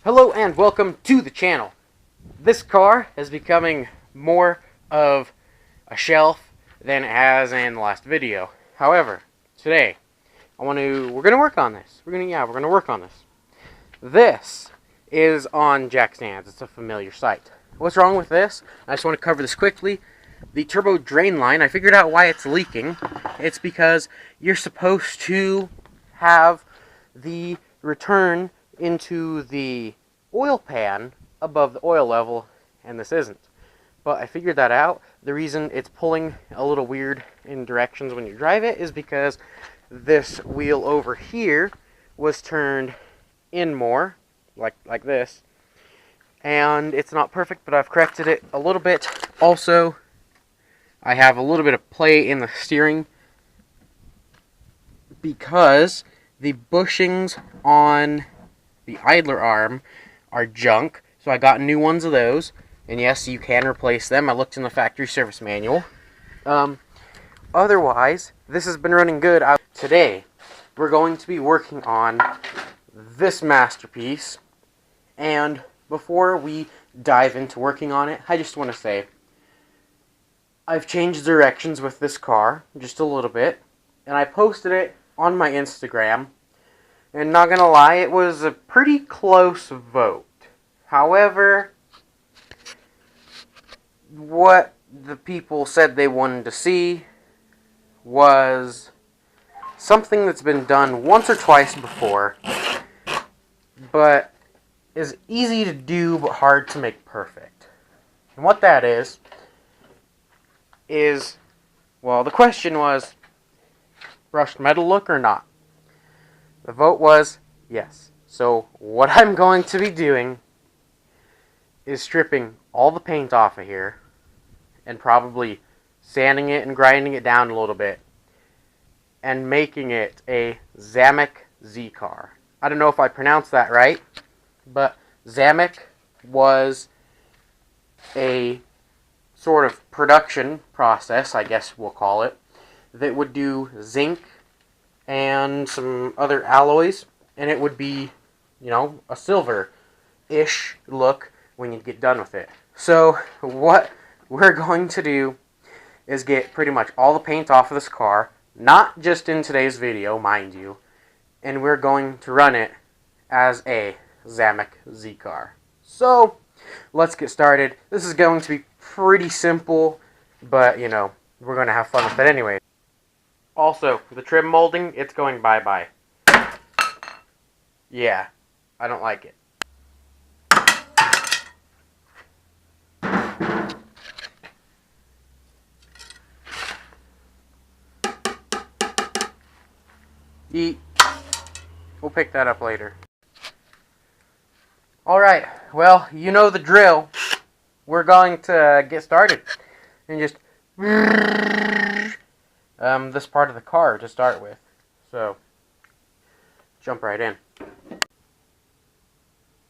Hello and welcome to the channel. This car is becoming more of a shelf than it has in the last video. However, today we're gonna work on this. We're gonna work on this. This is on jack stands. It's a familiar sight. What's wrong with this? I just want to cover this quickly. The turbo drain line, I figured out why it's leaking. It's because you're supposed to have the return into the oil pan above the oil level, and this isn't. But I figured that out. The reason it's pulling a little weird in directions when you drive it is because this wheel over here was turned in more, like this. And it's not perfect, but I've corrected it a little bit. Also, I have a little bit of play in the steering because the bushings on the idler arm are junk, so I got new ones of those. And yes, you can replace them. I looked in the factory service manual. Otherwise, this has been running good. Today, we're going to be working on this masterpiece. And before we dive into working on it, I just want to say, I've changed directions with this car just a little bit. And I posted it on my Instagram. And not gonna lie, it was a pretty close vote. However, what the people said they wanted to see was something that's been done once or twice before, but is easy to do but hard to make perfect. And what that is, well, the question was, brushed metal look or not? The vote was yes. So what I'm going to be doing is stripping all the paint off of here and probably sanding it and grinding it down a little bit and making it a ZAMAC Z CAR. I don't know if I pronounced that right, but Zamak was a sort of production process, I guess we'll call it, that would do zinc and some other alloys, and it would be, you know, a silver-ish look when you get done with it. So what we're going to do is get pretty much all the paint off of this car, not just in today's video, mind you, and we're going to run it as a ZAMAC Z CAR. So let's get started. This is going to be pretty simple, but, you know, we're going to have fun with it anyway. Also, the trim molding, it's going bye-bye. Yeah, I don't like it. Eat. We'll pick that up later. Alright, well, you know the drill. We're going to get started. And just this part of the car to start with. So, jump right in.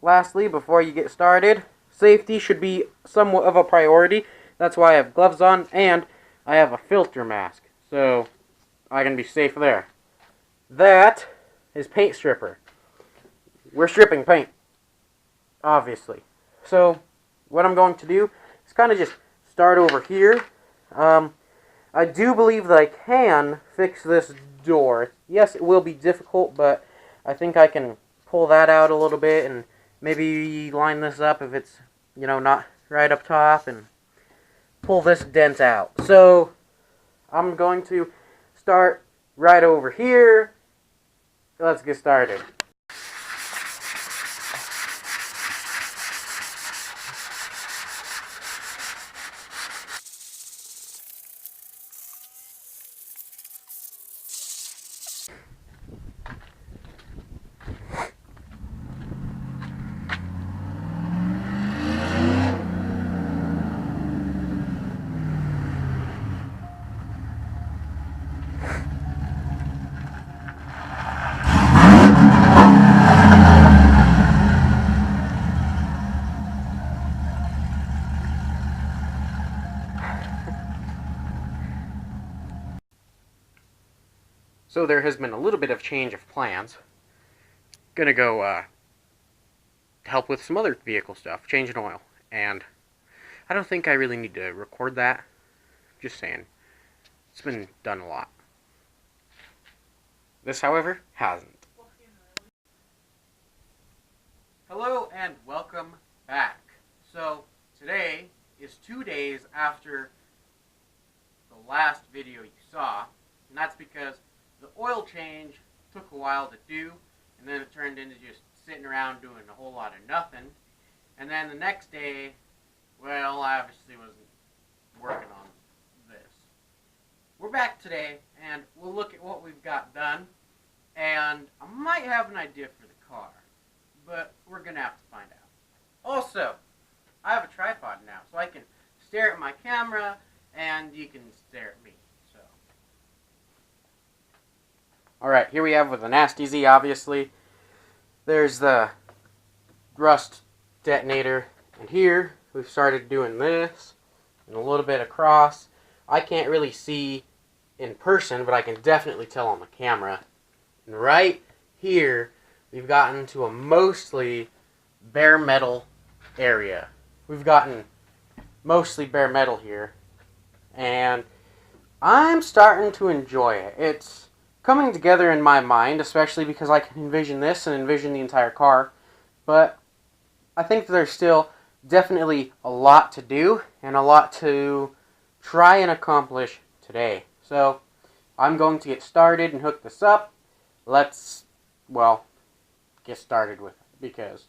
Lastly, before you get started, safety should be somewhat of a priority. That's why I have gloves on, and I have a filter mask, so I can be safe there. That is paint stripper. We're stripping paint, obviously. So, what I'm going to do is kind of just start over here. I do believe that I can fix this door. Yes, it will be difficult, but I think I can pull that out a little bit and maybe line this up if it's, you know, not right up top, and pull this dent out. So I'm going to start right over here. Let's get started. So there has been a little bit of change of plans. Gonna go help with some other vehicle stuff, changing oil. And I don't think I really need to record that. Just saying. It's been done a lot. This, however, hasn't. Hello and welcome back. So, today is 2 days after the last video you saw, and that's because the oil change took a while to do, and then it turned into just sitting around doing a whole lot of nothing. And then the next day, well, I obviously wasn't working on this. We're back today, and we'll look at what we've got done, and I might have an idea for the car, but we're going to have to find out. Also, I have a tripod now, so I can stare at my camera, and you can stare at me. So, alright, here we have with the NAS-T-Z, obviously. There's the rust detonator, and here we've started doing this, and a little bit across. I can't really see in person, but I can definitely tell on the camera. And right here, we've gotten to a mostly bare metal area. We've gotten mostly bare metal here, and I'm starting to enjoy it. It's coming together in my mind, especially because I can envision this and envision the entire car, but I think there's still definitely a lot to do and a lot to try and accomplish today. So I'm going to get started and hook this up. Let's, well, get started with it, because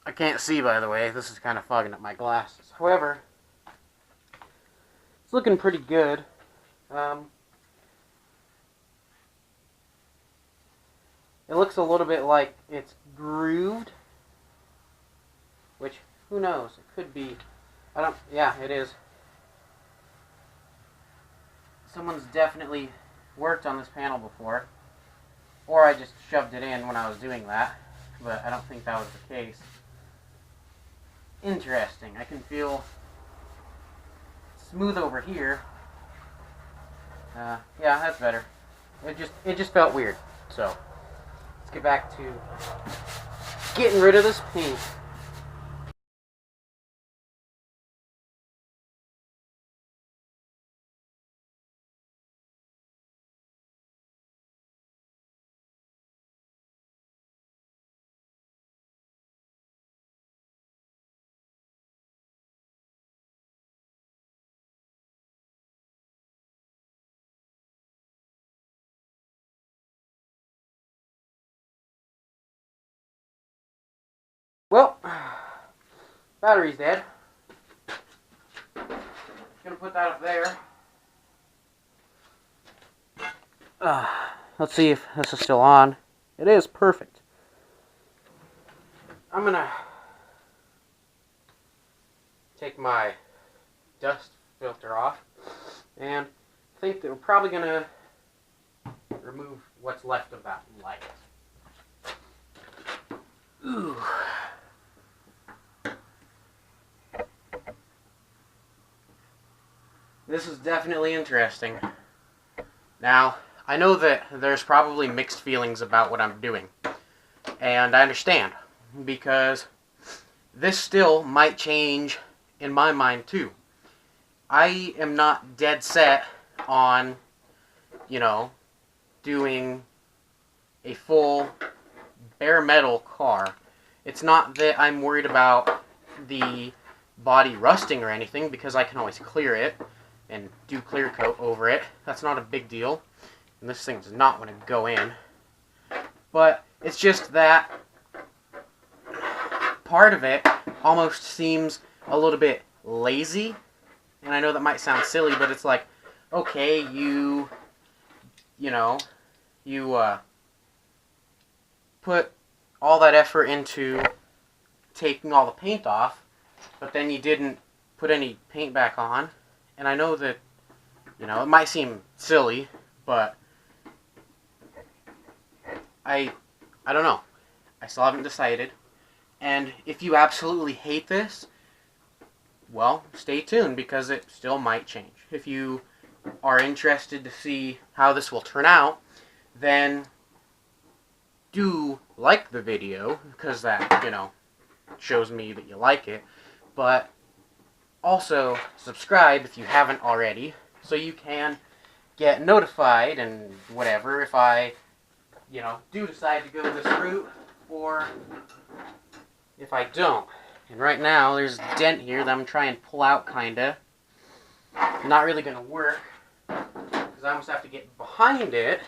I can't see, by the way. This is kind of fogging up my glasses. However, it's looking pretty good. It looks a little bit like it's grooved, which, who knows? It could be. Yeah, it is. Someone's definitely worked on this panel before, or I just shoved it in when I was doing that, but I don't think that was the case. Interesting. I can feel smooth over here. Yeah, that's better. It just felt weird. So let's get back to getting rid of this paint. Well, battery's dead. Gonna put that up there. Let's see if this is still on. It is perfect. I'm gonna take my dust filter off, and I think that we're probably gonna remove what's left of that light. Ooh. This is definitely interesting. Now, I know that there's probably mixed feelings about what I'm doing, and I understand, because this still might change in my mind too. I am not dead set on, doing a full bare metal car. It's not that I'm worried about the body rusting or anything, because I can always clear it and do clear coat over it. That's not a big deal, and this thing does not want to go in. But it's just that part of it almost seems a little bit lazy, and I know that might sound silly, but it's like, okay, you put all that effort into taking all the paint off, but then you didn't put any paint back on. And I know that, it might seem silly, but I don't know. I still haven't decided. And if you absolutely hate this, well, stay tuned because it still might change. If you are interested to see how this will turn out, then do like the video because that, shows me that you like it. But also subscribe if you haven't already so you can get notified and whatever if I, do decide to go this route or if I don't. And right now, there's a dent here that I'm trying to pull out, kinda. Not really gonna work, because I almost have to get behind it,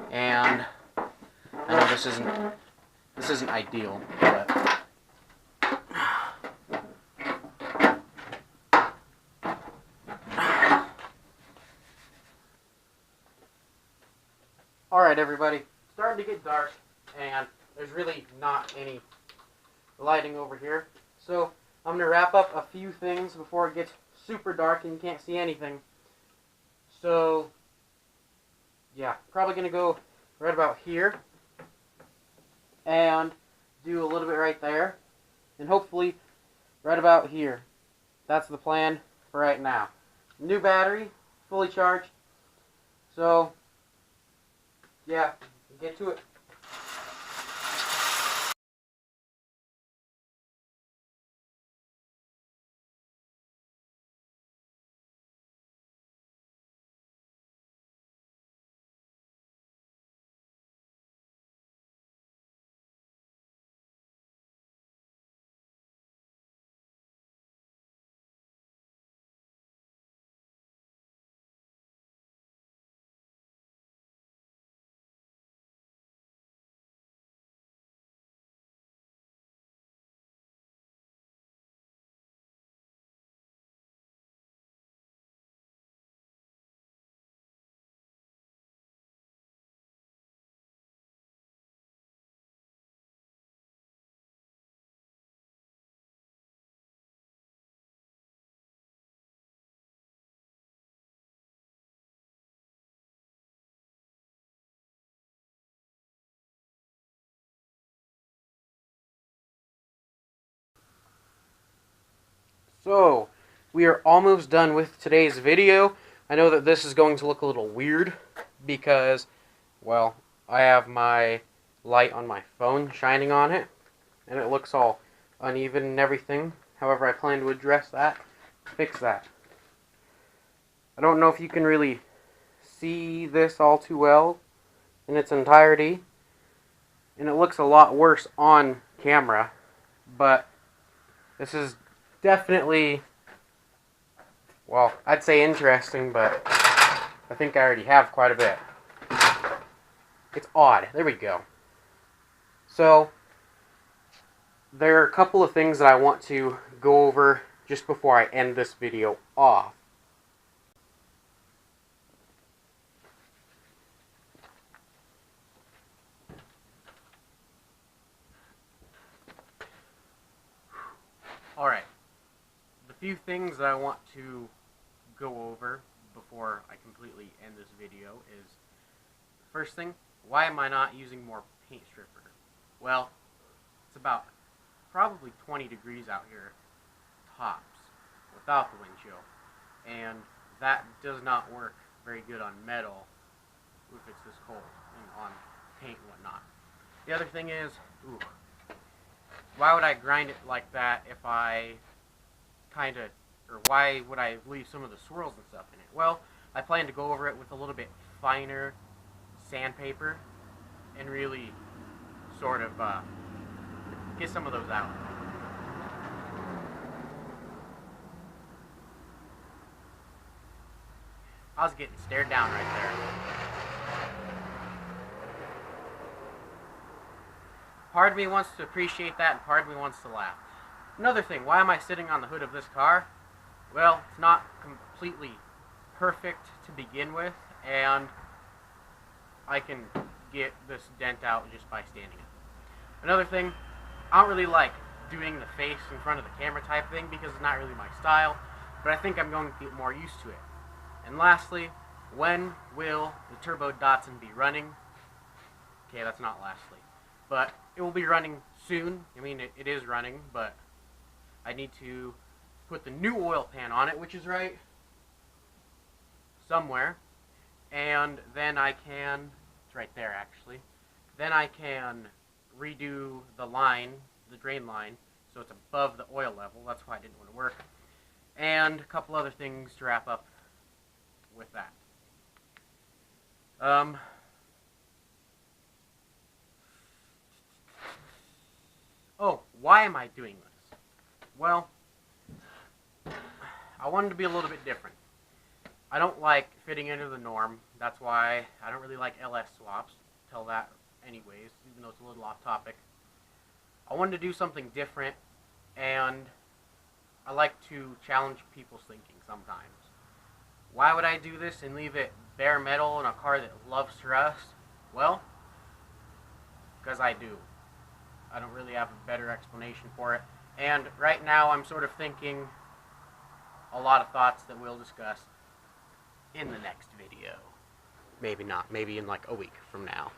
and I know this isn't ideal, but alright everybody, it's starting to get dark, and there's really not any lighting over here. So I'm going to wrap up a few things before it gets super dark and you can't see anything. So yeah, probably going to go right about here and do a little bit right there and hopefully right about here. That's the plan for right now. New battery, fully charged. So yeah, get to it. So, we are almost done with today's video. I know that this is going to look a little weird because, well, I have my light on my phone shining on it, and it looks all uneven and everything. However, I plan to address that, fix that. I don't know if you can really see this all too well in its entirety, and it looks a lot worse on camera, but this is definitely, well, I'd say interesting, but I think I already have quite a bit. It's odd. There we go. So, there are a couple of things that I want to go over just before I end this video off. Alright. The few things that I want to go over before I completely end this video is, first thing, why am I not using more paint stripper? Well, it's about probably 20 degrees out here, tops, without the wind chill, and that does not work very good on metal if it's this cold, and on paint and whatnot. The other thing is, why would I grind it like that if I or why would I leave some of the swirls and stuff in it? Well, I plan to go over it with a little bit finer sandpaper and really sort of get some of those out. I was getting stared down right there. Part of me wants to appreciate that and part of me wants to laugh. Another thing, why am I sitting on the hood of this car? Well, it's not completely perfect to begin with, and I can get this dent out just by standing up. Another thing, I don't really like doing the face in front of the camera type thing because it's not really my style, but I think I'm going to get more used to it. And lastly, when will the turbo Datsun be running? Okay, that's not lastly. But it will be running soon. I mean, it is running, but I need to put the new oil pan on it, which is right somewhere. And then I can, it's right there actually, then I can redo the line, the drain line, so it's above the oil level. That's why I didn't want to work. And a couple other things to wrap up with that. Oh, why am I doing this? Well, I wanted to be a little bit different. I don't like fitting into the norm. That's why I don't really like LS swaps. Tell that anyways, even though it's a little off topic. I wanted to do something different, and I like to challenge people's thinking sometimes. Why would I do this and leave it bare metal in a car that loves to rust? Well, because I do. I don't really have a better explanation for it. And right now I'm sort of thinking a lot of thoughts that we'll discuss in the next video. Maybe not. Maybe in like a week from now.